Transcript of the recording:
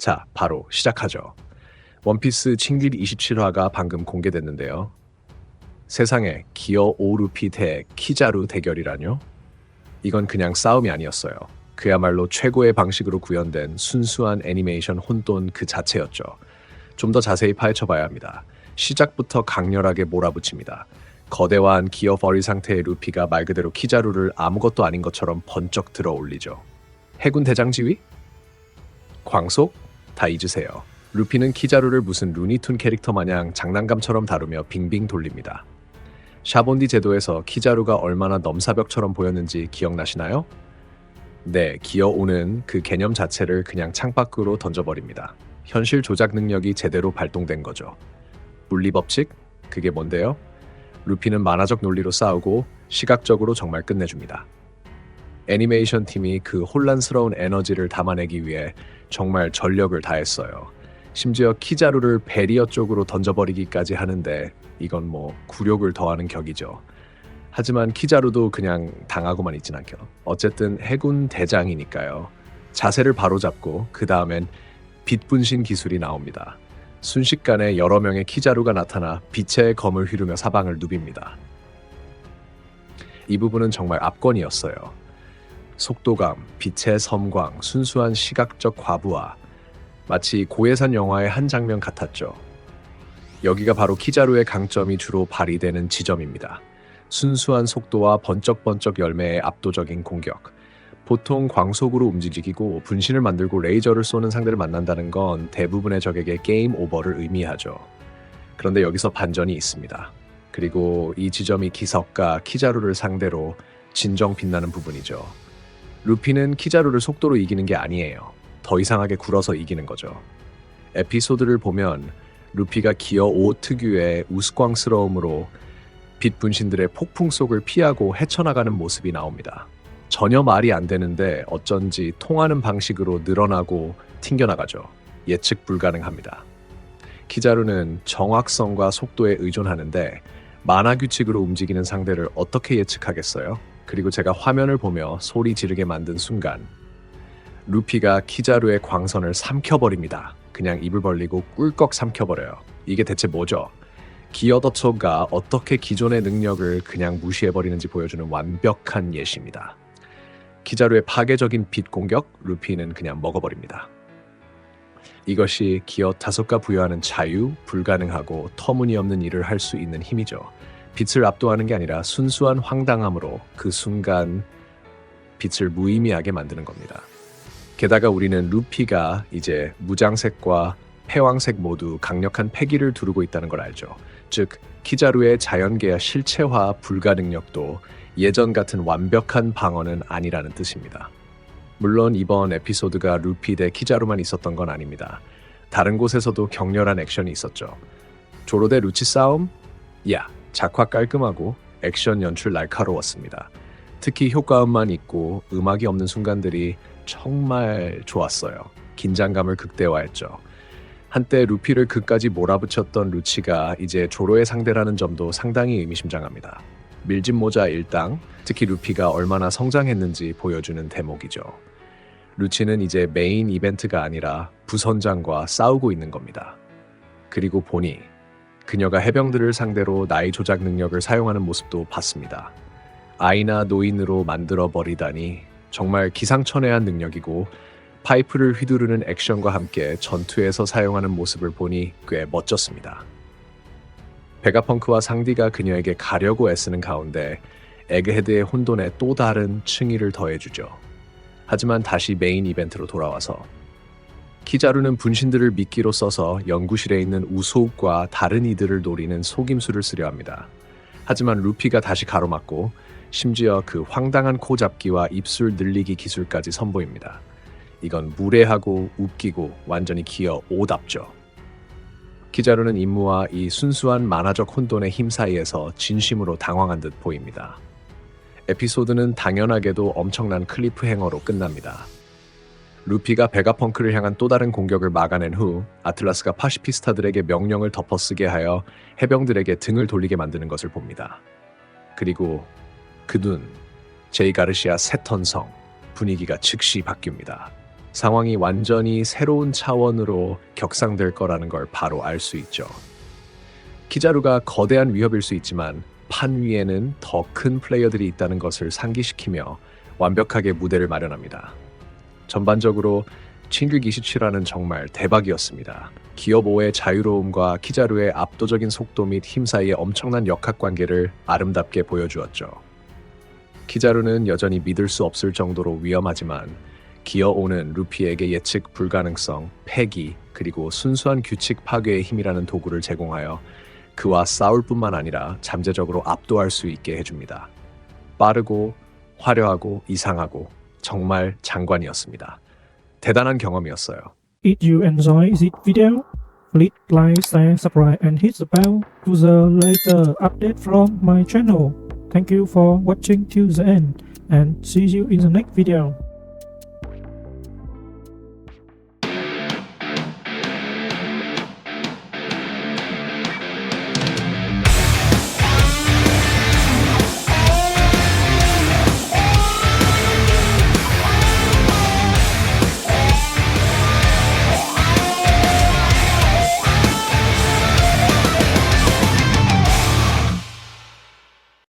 자, 바로 시작하죠. 원피스 칭길 27화가 방금 공개됐는데요. 세상에 기어 오루피 대 키자루 대결이라뇨? 이건 그냥 싸움이 아니었어요. 그야말로 최고의 방식으로 구현된 순수한 애니메이션 혼돈 그 자체였죠. 좀 더 자세히 파헤쳐봐야 합니다. 시작부터 강렬하게 몰아붙입니다. 거대한 기어 버리 상태의 루피가 말 그대로 키자루를 아무것도 아닌 것처럼 번쩍 들어 올리죠. 해군 대장 지위? 광속? 다 잊으세요. 루피는 키자루를 무슨 루니툰 캐릭터 마냥 장난감처럼 다루며 빙빙 돌립니다. 샤본디 제도에서 키자루가 얼마나 넘사벽처럼 보였는지 기억나시나요? 네, 기어오는 그 개념 자체를 그냥 창밖으로 던져버립니다. 현실 조작 능력이 제대로 발동된 거죠. 물리법칙? 그게 뭔데요? 루피는 만화적 논리로 싸우고 시각적으로 정말 끝내줍니다. 애니메이션 팀이 그 혼란스러운 에너지를 담아내기 위해 정말 전력을 다했어요. 심지어 키자루를 베리어 쪽으로 던져버리기까지 하는데 이건 뭐 굴욕을 더하는 격이죠. 하지만 키자루도 그냥 당하고만 있진 않죠. 어쨌든 해군 대장이니까요. 자세를 바로잡고 그 다음엔 빛 분신 기술이 나옵니다. 순식간에 여러 명의 키자루가 나타나 빛의 검을 휘두르며 사방을 누빕니다. 이 부분은 정말 압권이었어요. 속도감, 빛의 섬광, 순수한 시각적 과부하, 마치 고예산 영화의 한 장면 같았죠. 여기가 바로 키자루의 강점이 주로 발휘되는 지점입니다. 순수한 속도와 번쩍번쩍 열매의 압도적인 공격. 보통 광속으로 움직이고 분신을 만들고 레이저를 쏘는 상대를 만난다는 건 대부분의 적에게 게임 오버를 의미하죠. 그런데 여기서 반전이 있습니다. 그리고 이 지점이 기석과 키자루를 상대로 진정 빛나는 부분이죠. 루피는 키자루를 속도로 이기는 게 아니에요. 더 이상하게 굴어서 이기는 거죠. 에피소드를 보면 루피가 기어 5 특유의 우스꽝스러움으로 빛 분신들의 폭풍 속을 피하고 헤쳐나가는 모습이 나옵니다. 전혀 말이 안 되는데 어쩐지 통하는 방식으로 늘어나고 튕겨나가죠. 예측 불가능합니다. 키자루는 정확성과 속도에 의존하는데 만화 규칙으로 움직이는 상대를 어떻게 예측하겠어요? 그리고 제가 화면을 보며 소리 지르게 만든 순간 루피가 키자루의 광선을 삼켜버립니다. 그냥 입을 벌리고 꿀꺽 삼켜버려요. 이게 대체 뭐죠? 기어더초가 어떻게 기존의 능력을 그냥 무시해버리는지 보여주는 완벽한 예시입니다. 키자루의 파괴적인 빛 공격, 루피는 그냥 먹어버립니다. 이것이 기어 다섯가 부여하는 자유, 불가능하고 터무니없는 일을 할 수 있는 힘이죠. 빛을 압도하는 게 아니라 순수한 황당함으로 그 순간 빛을 무의미하게 만드는 겁니다. 게다가 우리는 루피가 이제 무장색과 패왕색 모두 강력한 패기를 두르고 있다는 걸 알죠. 즉, 키자루의 자연계야 실체화 불가능력도 예전 같은 완벽한 방어는 아니라는 뜻입니다. 물론 이번 에피소드가 루피 대 키자루만 있었던 건 아닙니다. 다른 곳에서도 격렬한 액션이 있었죠. 조로 대 루치 싸움? 작화 깔끔하고 액션 연출 날카로웠습니다. 특히 효과음만 있고 음악이 없는 순간들이 정말 좋았어요. 긴장감을 극대화했죠. 한때 루피를 끝까지 몰아붙였던 루치가 이제 조로의 상대라는 점도 상당히 의미심장합니다. 밀짚 모자 일당, 특히 루피가 얼마나 성장했는지 보여주는 대목이죠. 루치는 이제 메인 이벤트가 아니라 부선장과 싸우고 있는 겁니다. 그리고 보니 그녀가 해병들을 상대로 나이 조작 능력을 사용하는 모습도 봤습니다. 아이나 노인으로 만들어버리다니 정말 기상천외한 능력이고 파이프를 휘두르는 액션과 함께 전투에서 사용하는 모습을 보니 꽤 멋졌습니다. 베가펑크와 상디가 그녀에게 가려고 애쓰는 가운데 에그헤드의 혼돈에 또 다른 층위를 더해주죠. 하지만 다시 메인 이벤트로 돌아와서 키자루는 분신들을 미끼로 써서 연구실에 있는 우소욱과 다른 이들을 노리는 속임수를 쓰려 합니다. 하지만 루피가 다시 가로막고 심지어 그 황당한 코 잡기와 입술 늘리기 기술까지 선보입니다. 이건 무례하고 웃기고 완전히 기어 5답죠. 키자루는 임무와 이 순수한 만화적 혼돈의 힘 사이에서 진심으로 당황한 듯 보입니다. 에피소드는 당연하게도 엄청난 클리프행어로 끝납니다. 루피가 베가펑크를 향한 또 다른 공격을 막아낸 후 아틀라스가 파시피스타들에게 명령을 덮어쓰게 하여 해병들에게 등을 돌리게 만드는 것을 봅니다. 그리고 그 눈, 제이 가르시아 세턴성, 분위기가 즉시 바뀝니다. 상황이 완전히 새로운 차원으로 격상될 거라는 걸 바로 알 수 있죠. 키자루가 거대한 위협일 수 있지만 판 위에는 더 큰 플레이어들이 있다는 것을 상기시키며 완벽하게 무대를 마련합니다. 전반적으로 칭길 기시치라는 정말 대박이었습니다. 기업 5의 자유로움과 키자루의 압도적인 속도 및 힘 사이의 엄청난 역학관계를 아름답게 보여주었죠. 키자루는 여전히 믿을 수 없을 정도로 위험하지만 기어 5는 루피에게 예측 불가능성, 패기, 그리고 순수한 규칙 파괴의 힘이라는 도구를 제공하여 그와 싸울 뿐만 아니라 잠재적으로 압도할 수 있게 해줍니다. 빠르고 화려하고 이상하고 정말 장관이었습니다. 대단한 경험이었어요. If you enjoy this video, please like, share, subscribe and hit the bell to the later update from my channel. Thank you for watching till the end and see you in the next video.